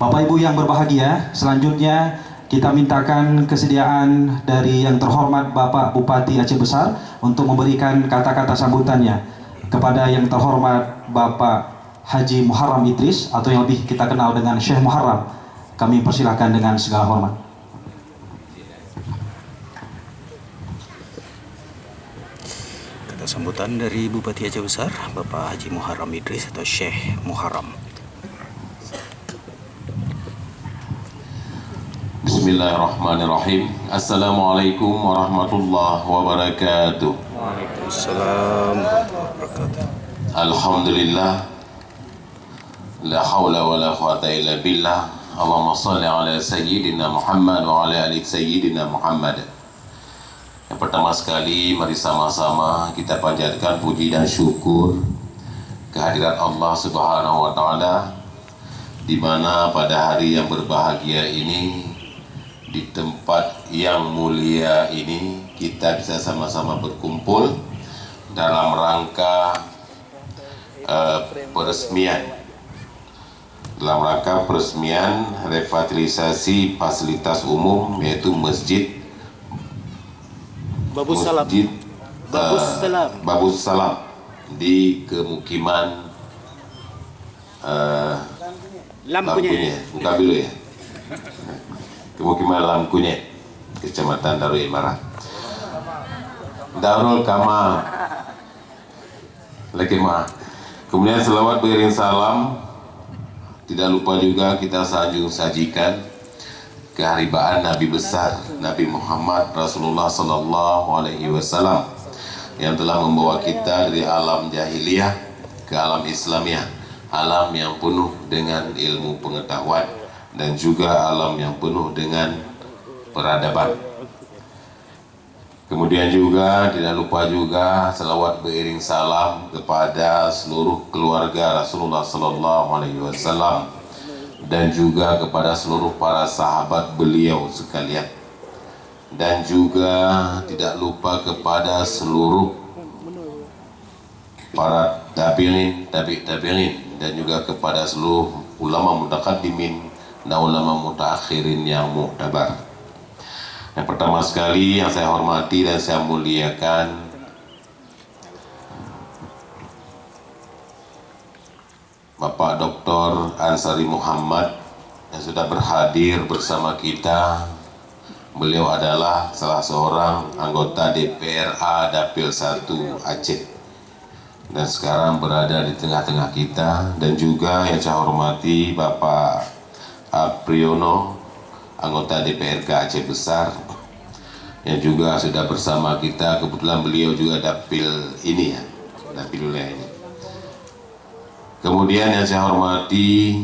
Bapak Ibu yang berbahagia, selanjutnya kita mintakan kesediaan dari yang terhormat Bapak Bupati Aceh Besar untuk memberikan kata-kata sambutannya kepada yang terhormat Bapak Haji Muharram Idris atau yang lebih kita kenal dengan Syekh Muharram. Kami persilakan dengan segala hormat. Kata sambutan dari Bupati Aceh Besar, Bapak Haji Muharram Idris atau Syekh Muharram. Bismillahirrahmanirrahim. Assalamualaikum warahmatullahi wabarakatuh. Waalaikumsalam warahmatullahi wabarakatuh. Alhamdulillah, la hawla wa la quwata illa billah. Allahumma salli ala Sayyidina Muhammad wa ala ali Sayyidina Muhammad. Yang pertama sekali, mari sama-sama kita panjatkan puji dan syukur kehadirat Allah Subhanahu wa Ta'ala, di mana pada hari yang berbahagia ini, di tempat yang mulia ini, kita bisa sama-sama berkumpul dalam rangka peresmian revitalisasi fasilitas umum, yaitu Masjid Babus Salam di kemukiman Lampunya, buka dulu ya. Kemukiman Lamkunyet, Kecamatan Darul Imarah, Darul Kamal, Lekimah. Kemudian selawat beriring salam, tidak lupa juga kita sajikan keharibaan Nabi besar, Nabi Muhammad Rasulullah Sallallahu Alaihi Wasallam, yang telah membawa kita dari alam jahiliyah ke alam Islamiyah, alam yang penuh dengan ilmu pengetahuan dan juga alam yang penuh dengan peradaban. Kemudian juga tidak lupa juga selawat beriring salam kepada seluruh keluarga Rasulullah Sallallahu Alaihi Wasallam dan juga kepada seluruh para sahabat beliau sekalian, dan juga tidak lupa kepada seluruh para tabi'in dan juga kepada seluruh ulama mutaqaddimin dan ulama mutaakhirin yang mu'tabar. Yang pertama sekali yang saya hormati dan saya muliakan Bapak Dr. Ansari Muhammad yang sudah berhadir bersama kita. Beliau adalah salah seorang anggota DPRA Dapil 1 Aceh dan sekarang berada di tengah-tengah kita. Dan juga yang saya hormati Bapak Apriyono, anggota DPRK Aceh Besar, yang juga sudah bersama kita. Kebetulan beliau juga dapil ini ya, dapil wilayah ini. Kemudian yang saya hormati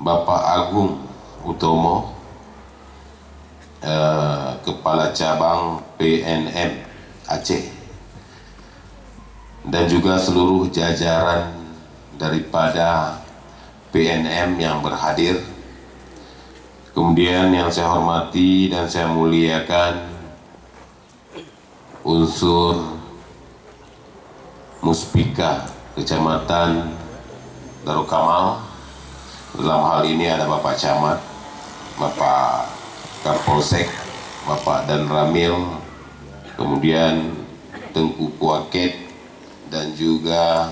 Bapak Agung Utomo, Kepala Cabang PNM Aceh, dan juga seluruh jajaran daripada PNM yang berhadir. Kemudian yang saya hormati dan saya muliakan unsur Muspika Kecamatan Darul Kamal. Dalam hal ini ada Bapak Camat, Bapak Kapolsek, Bapak Dan Ramil, kemudian Tengku Kuaket, dan juga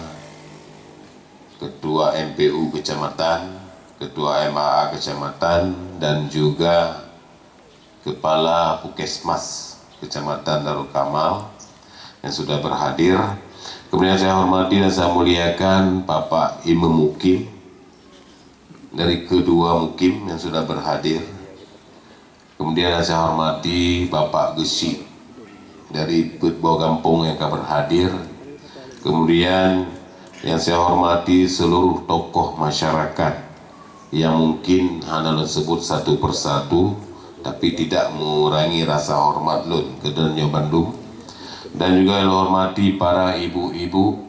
Ketua MPU Kecamatan, Ketua MAA Kecamatan, dan juga Kepala Puskesmas Kecamatan Darul Kamal yang sudah berhadir. Kemudian saya hormati dan saya muliakan Bapak Imam Mukim dari kedua Mukim yang sudah berhadir. Kemudian saya hormati Bapak Gesi dari Putbau Gampung yang akan berhadir. Kemudian yang saya hormati seluruh tokoh masyarakat yang mungkin hanya disebut satu persatu, tapi tidak mengurangi rasa hormat lun ke dunia Bandung. Dan juga yang hormati para ibu-ibu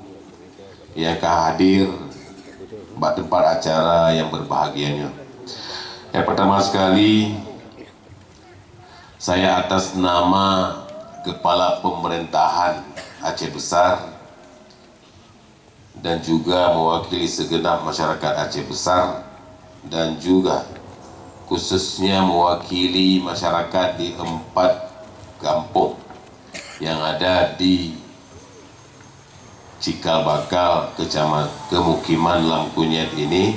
yang hadir di tempat acara yang berbahagianya. Yang pertama sekali, saya atas nama Kepala Pemerintahan Aceh Besar dan juga mewakili segenap masyarakat Aceh Besar dan juga khususnya mewakili masyarakat di 4 kampung yang ada di Cikal Bakal, Kemukiman Langkunyet ini,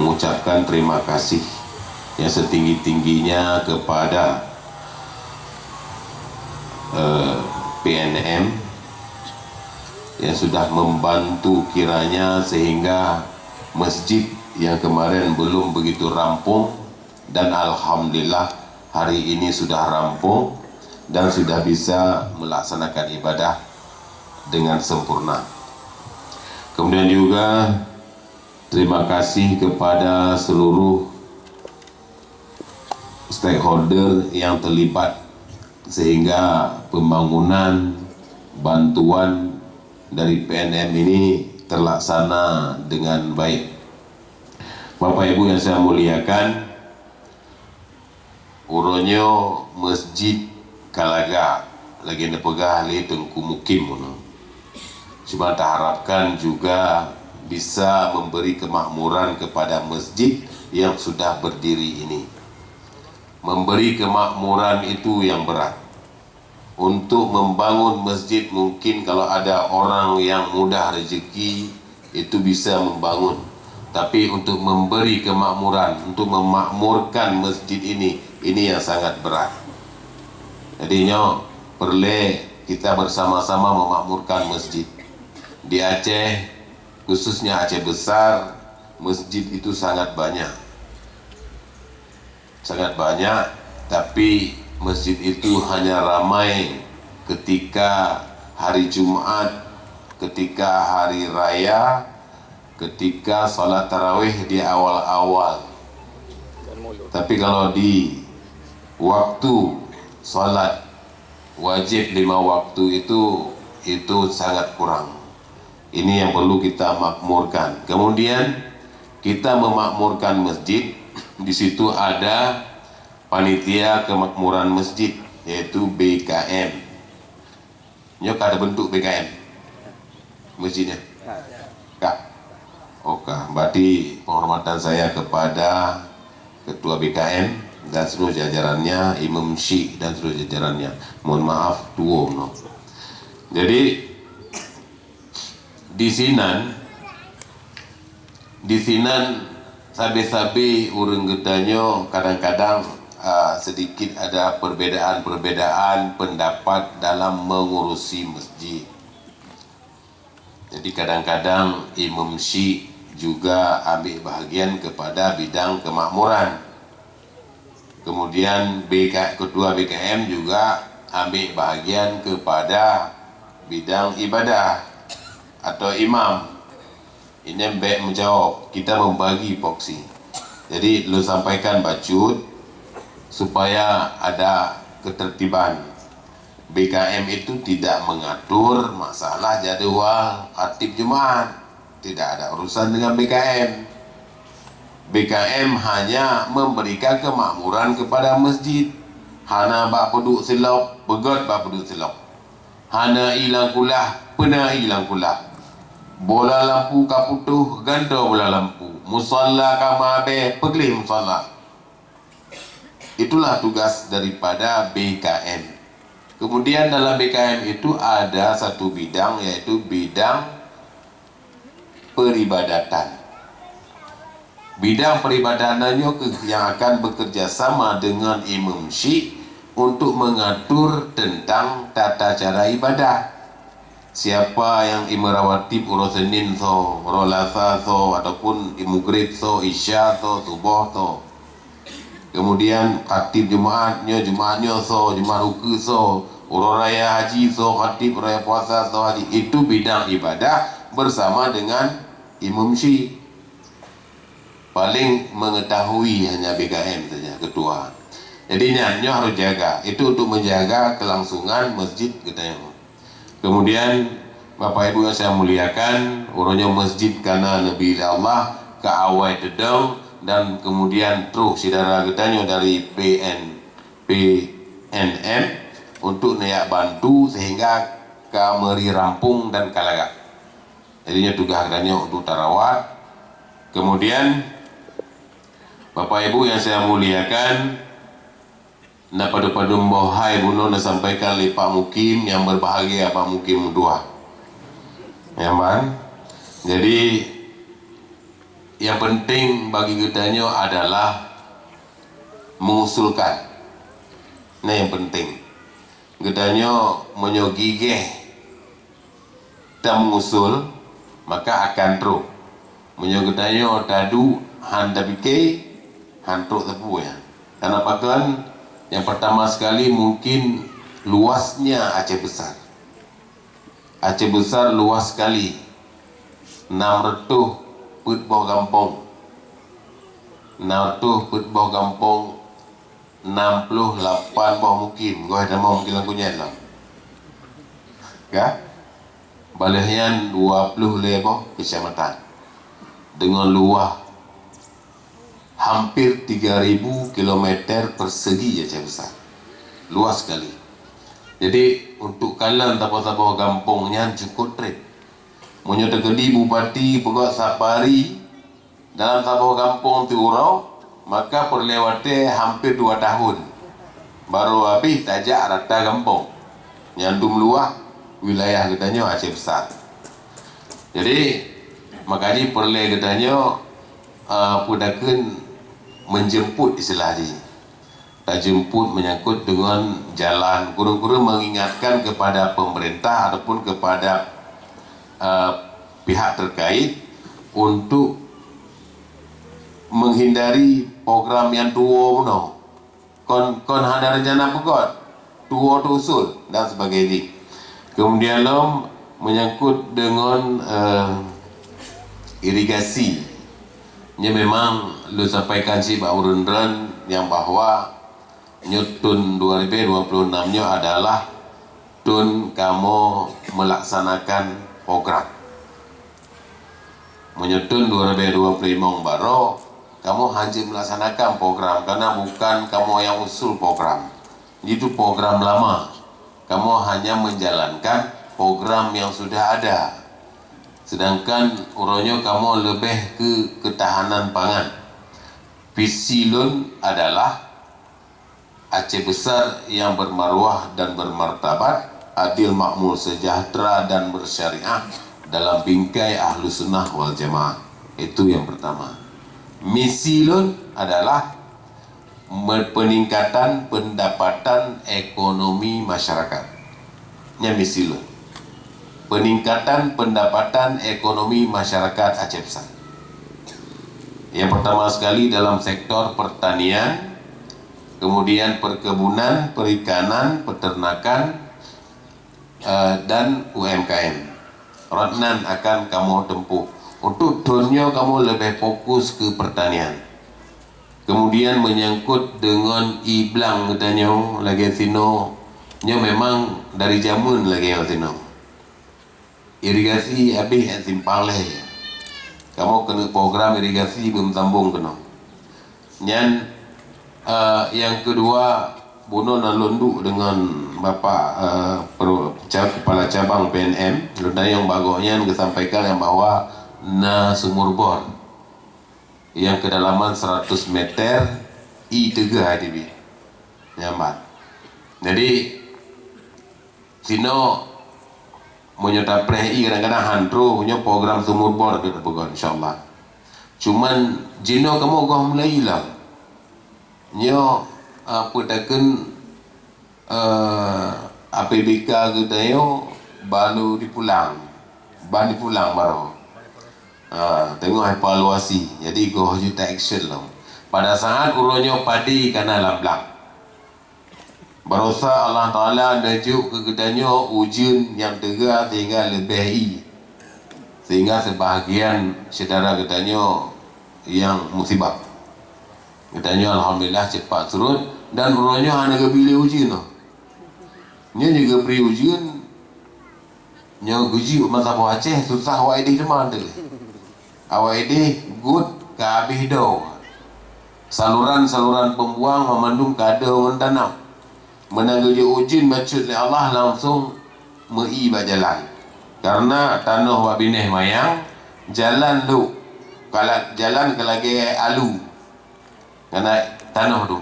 mengucapkan terima kasih yang setinggi-tingginya kepada PNM yang sudah membantu kiranya sehingga masjid yang kemarin belum begitu rampung dan alhamdulillah hari ini sudah rampung dan sudah bisa melaksanakan ibadah dengan sempurna. Kemudian juga terima kasih kepada seluruh stakeholder yang terlibat sehingga pembangunan bantuan dari PNM ini terlaksana dengan baik. Bapak Ibu yang saya muliakan, uronyo Masjid Kalaga lagi nepegah li Tengku Mukim. Cuma kita harapkan juga bisa memberi kemakmuran kepada masjid yang sudah berdiri ini. Memberi kemakmuran itu yang berat. Untuk membangun masjid mungkin kalau ada orang yang mudah rezeki itu bisa membangun. Tapi untuk memberi kemakmuran, untuk memakmurkan masjid ini yang sangat berat. Jadinya perlu kita bersama-sama memakmurkan masjid. Di Aceh, khususnya Aceh Besar, masjid itu sangat banyak. Sangat banyak, tapi masjid itu hanya ramai ketika hari Jumat, ketika hari raya, ketika sholat tarawih di awal-awal. Tapi kalau di waktu sholat wajib 5 waktu itu sangat kurang. Ini yang perlu kita makmurkan. Kemudian kita memakmurkan masjid. Di situ ada panitia kemakmuran masjid, yaitu BKM. Nyok ada bentuk BKM masjidnya? Kak. Oke, berarti penghormatan saya kepada Ketua BKM dan seluruh jajarannya, Imam Syekh dan seluruh jajarannya. Mohon maaf tuo no. Jadi di Sinan sabe-sabe urang gedanyo kadang-kadang sedikit ada perbedaan pendapat dalam mengurusi masjid. Jadi kadang-kadang Imam Syekh juga ambil bahagian kepada bidang kemakmuran. Kemudian Ketua BKM juga ambil bahagian kepada bidang ibadah atau imam. Ini baik menjawab, kita membagi porsi. Jadi lu sampaikan bacut supaya ada ketertiban. BKM itu tidak mengatur masalah jadwal khatib Jumat. Tidak ada urusan dengan BKM. BKM hanya memberikan kemakmuran kepada masjid. Hana bak peduk silap, begot bak peduk silap. Hana hilang kulah, pernah hilang kulah. Bola lampu kaputuh, ganda bola lampu. Musalla kamabe, pegelih musalla. Itulah tugas daripada BKM. Kemudian dalam BKM itu ada satu bidang, yaitu bidang peribadatan. Bidang peribadatannya yang akan bekerja sama dengan Imam Syekh untuk mengatur tentang tata cara ibadah. Siapa yang imerawatib uro Senin so, uro Selasa so, ataupun Maghrib so, Isya so, Subuh so. Kemudian khatib Jumatnya so, Jumat Ruku so, uro Raya Haji so, khatib Raya Puasa so, haji. Itu bidang ibadah bersama dengan Imam Syekh. Paling mengetahui hanya BKM saja, ketua. Jadi nyanyo harus jaga. Itu untuk menjaga kelangsungan masjid kita. Kemudian Bapak Ibu yang saya muliakan, urunnya masjid karena Nabi Allah ke awal dedeng dan kemudian terus saudara gedanyo dari PNM untuk naik bantu sehingga kameri rampung dan kalaga. Jadinya tugas katanya untuk tarawat. Kemudian Bapak Ibu yang saya muliakan, na pada mbohai buno na sampaikan li Pak Mukim yang berbahagia, Pak Mukim dua. Ya man. Jadi yang penting bagi kitanya adalah mengusulkan. Nah yang penting kitanya menyogigeh dan mengusul, maka akan teruk. Menyogetanya tadu handa bike hantuk tepu ya. Karena kan yang pertama sekali mungkin luasnya Aceh Besar. Aceh Besar luas sekali. 600 put bawah kampung. 600 put bawah kampung. 68 bawah mukim. Gua ada mau mungkin lagunya lah. Ya? Balihan 20 lebih kecamatan. Dengan luas hampir 3000 km persegi Aceh Besar. Luas sekali. Jadi untuk kalian tapo-tapo kampungnya cukup trip. Menyudah kedi bupati pegawai safari dalam tapo kampung Tiurau, maka perlewatnya hampir 2 tahun. Baru habis tajak rata kampung. Nyandum luas wilayah katanya Aceh Besar. Jadi makanya perlu katanya pudakan menjemput istilahnya. Tak jemput menyangkut dengan jalan. Guru-guru mengingatkan kepada pemerintah ataupun kepada pihak terkait untuk menghindari program yang tua no. Kon ada rencana pegot tua tu usul dan sebagainya. Kemudian menyangkut dengan irigasi. Ini memang lu sampaikan si Pak Urundran yang bahwa nyutun 2026 nya adalah tun kamu melaksanakan program. Menyutun 2025 baru kamu hanya melaksanakan program karena bukan kamu yang usul program. Itu program lama. Kamu hanya menjalankan program yang sudah ada. Sedangkan urutnya kamu lebih ke ketahanan pangan. Visi lun adalah Aceh Besar yang bermaruah dan bermartabat, adil, makmur, sejahtera dan bersyariah dalam bingkai ahlu sunnah wal jamaah. Itu yang pertama. Misi lun adalah peningkatan pendapatan ekonomi masyarakat. Ini misi lun. Peningkatan pendapatan ekonomi masyarakat Aceh Besar. Yang pertama sekali dalam sektor pertanian, kemudian perkebunan, perikanan, peternakan, dan UMKM. Rodnan akan kamu tempuh. Untuk dunia kamu lebih fokus ke pertanian. Kemudian menyangkut dengan iblang katanya lagi sino, nya memang dari jamun lagi sino. Irigasi habis yang simpang leh. Kamu kena program irigasi belum sambung kena. Yang kedua, Bono nalunduk dengan Bapak Kepala Cabang PNM. Lunda yang bagusnya disampaikan yang bahwa na sumur bor yang kedalaman 100 meter I3 IDB nyaman. Jadi sino menyerta prehi kadang-kadang handro punya program sumur bor kita pegang insyaallah. Cuman jino kamu gah mulai lah. Nyo putakan APBK kita yo baru dipulang. Ban dipulang baru. Tengok evaluasi. Jadi go juta action lah. Pada saat uronyo padi kana lamblak. Barusa Allah Ta'ala najuk ke kedanya ujian yang tegak sehingga lebih sehingga sebahagian saudara katanya yang musibah katanya Alhamdulillah cepat surut dan urutnya hanya kepilih ujian nya juga beri ujian nya guji masa Aceh susah awak ini cuma ada awak ini good kabih do saluran pembuang memandung kada orang tanam menangguh ujian maksud Allah langsung mei berjalan karena tanah wak bineh mayang jalan lu kalau jalan ke lagi alu karena tanah tu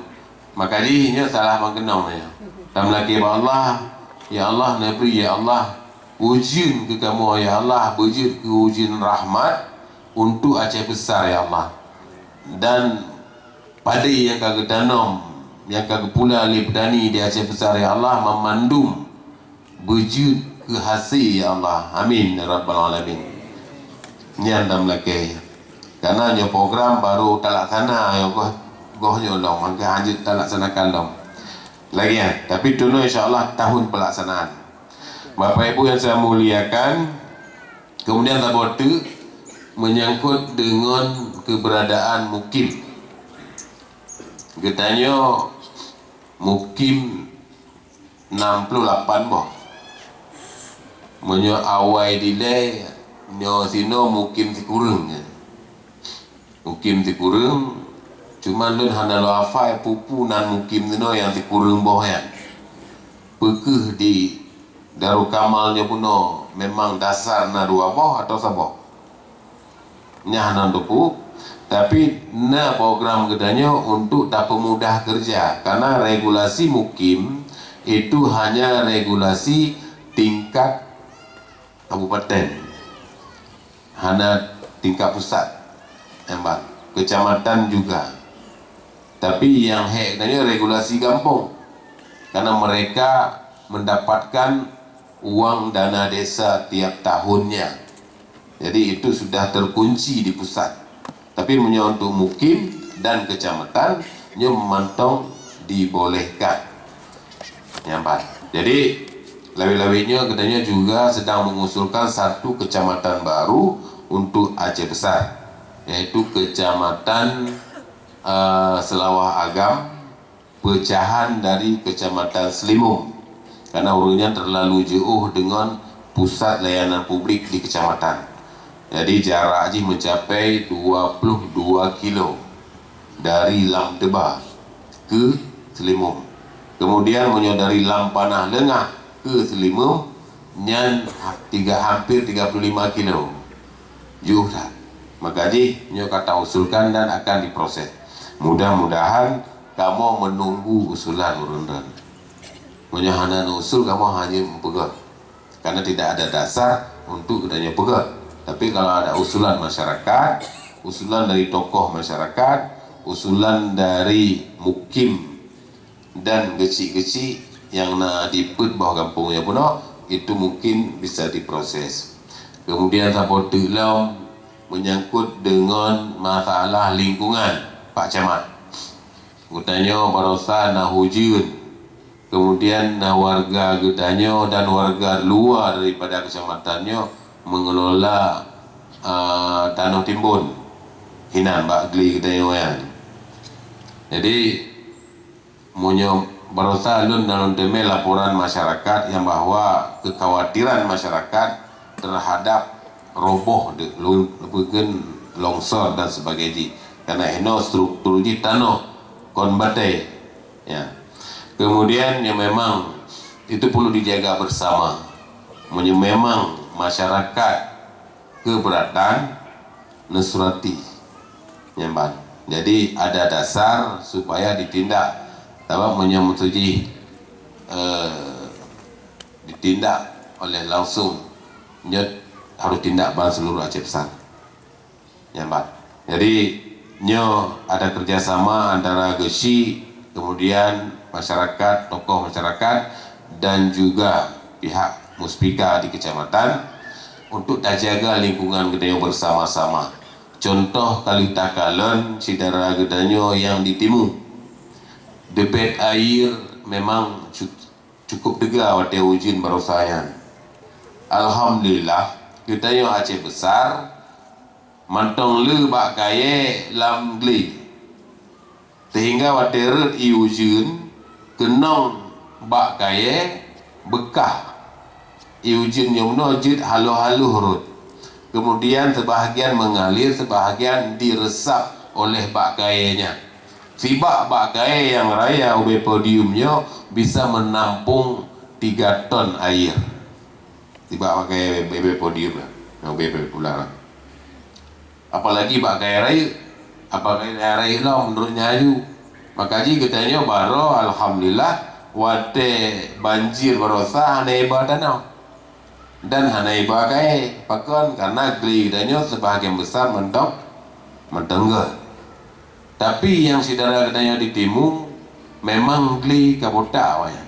maka dia salah mengkenal ya tam lagi Allah ya Allah Nabi ya Allah ujian ke kamu ya Allah bujud ke ujian rahmat untuk Aceh besar ya Allah dan padi yang kagak tanam yang kagak pula oleh petani di Aceh besar ya Allah memandum bujud ke hasil ya Allah amin ya rabbal alamin ni andam lagi karena nyo program baru terlaksana ya goh nyolong maka lanjut terlaksanakan dong lagi ya tapi dulu insyaallah tahun pelaksanaan Bapak Ibu yang saya muliakan kemudian tabotu menyangkut dengan keberadaan mukim katanya mukim 68 boh menyo awai delay nyo sino mukim sikurung mukim sikurung cuma lun hana lo afai pupu nan mukim sino yang sikurung boh ya pekeh di Darul Kamalnya puno memang dasar na dua boh atau saboh nyah nandupu tapi na program gedanya untuk tak pemudah kerja karena regulasi mukim itu hanya regulasi tingkat kabupaten hanya tingkat pusat emang kecamatan juga tapi yang heknya regulasi kampung karena mereka mendapatkan uang dana desa tiap tahunnya jadi itu sudah terkunci di pusat tapi untuk mukim dan kecamatan nya memantau dibolehkan nyambat jadi lebih-lebihnya katanya juga sedang mengusulkan satu kecamatan baru untuk Aceh besar yaitu kecamatan Selawah Agam pecahan dari kecamatan Selimung karena urutnya terlalu jauh dengan pusat layanan publik di kecamatan jadi jarak haji mencapai 22 kilo dari Lam Tebah ke Selimung kemudian dari Lam Panah Lengah ke Selimung nyan hampir 35 kilo jauh dah maka haji nyo kata usulkan dan akan diproses mudah-mudahan kamu menunggu usulan urundan menyahana usul kamu hanya mempegang karena tidak ada dasar untuk adanya pegang tapi kalau ada usulan masyarakat usulan dari tokoh masyarakat usulan dari mukim dan geci-geci yang na diput bawah kampungnya pun itu mungkin bisa diproses kemudian sapot dalam menyangkut dengan masalah lingkungan Pak Camat katanya barosa na hujun kemudian warga Gedanyo dan warga luar daripada kecamatannya mengelola tanah timbun hinan Mbak Gli Gedanyo ya jadi munyo barosa lun dalam demi laporan masyarakat yang bahwa kekhawatiran masyarakat terhadap roboh longsor dan sebagainya karena ino struktur di tanah konbate ya kemudian yang memang itu perlu dijaga bersama memang masyarakat keberatan Nusrati nyamban jadi ada dasar supaya ditindak tapi menyamutui ditindak oleh langsung harus tindak ban seluruh Aceh besar nyamban jadi ada kerjasama antara Gesi kemudian masyarakat, tokoh masyarakat dan juga pihak Muspika di kecamatan untuk jaga lingkungan Gedanyo bersama-sama. Contoh kali takalon sidara Gedanyo yang ditimu debit air memang cukup dega wate ujin barosayan alhamdulillah Gedanyo Aceh besar mantong le bak kaye lam gli sehingga wate red ujin kenong bak kaye bekah iujin nyomno jid halu-halu hurut kemudian sebahagian mengalir sebahagian diresap oleh bak kayenya si bak kaye yang raya ube podiumnya bisa menampung 3 ton air tiba pakai BB podium lah, yang BB pula lah. Apalagi pakai raya, apa raya lah menurutnya ayu. Makaji katanya baro alhamdulillah wate banjir barosa hanaiba danau dan hanaiba kai pakon karena geli katanya sebagian besar mentok mendengar. Tapi yang saudara katanya di timur memang geli kabota awalnya.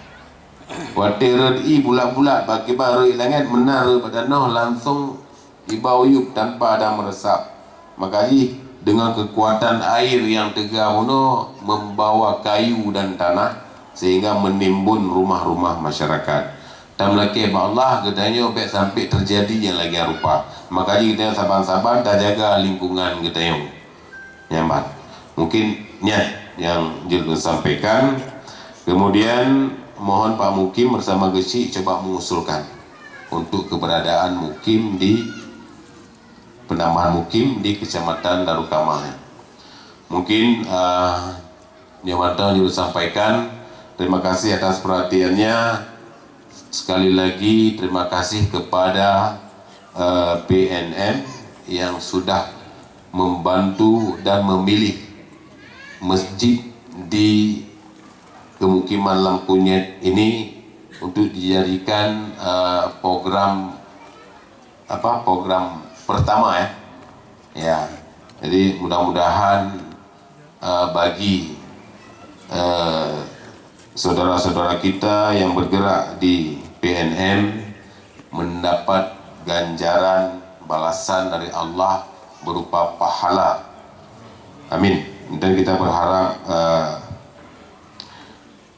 Wate redi bulat-bulat bagi baru langit menar pada noh langsung ibau yuk tanpa ada meresap. Makanya dengan kekuatan air yang tegak uno membawa kayu dan tanah sehingga menimbun rumah-rumah masyarakat. Dan lagi Allah katanya baik sampai terjadi yang lagi rupa. Makanya kita sabar-sabar dah jaga lingkungan kita yang nyaman. Mungkin yang Jil sampaikan. Kemudian mohon Pak Mukim bersama Gesi coba mengusulkan untuk keberadaan Mukim di penambahan Mukim di Kecamatan Darukamah. Mungkin Nyamata juga sampaikan terima kasih atas perhatiannya. Sekali lagi terima kasih kepada PNM yang sudah membantu dan memilih masjid di Kemukiman Lamkunyet ini untuk dijadikan program pertama ya. Jadi mudah-mudahan bagi saudara-saudara kita yang bergerak di PNM mendapat ganjaran balasan dari Allah berupa pahala. Amin. Dan kita berharap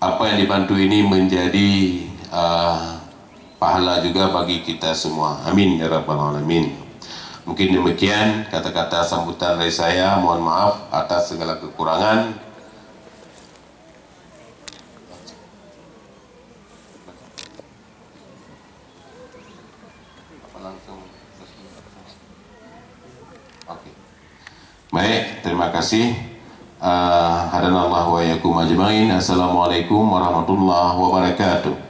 apa yang dibantu ini menjadi pahala juga bagi kita semua. Amin ya rabbal alamin. Mungkin demikian kata-kata sambutan dari saya. Mohon maaf atas segala kekurangan. Oke. Baik, terima kasih. Hadanallahu wa yakum ajmain. Assalamualaikum warahmatullahi wabarakatuh.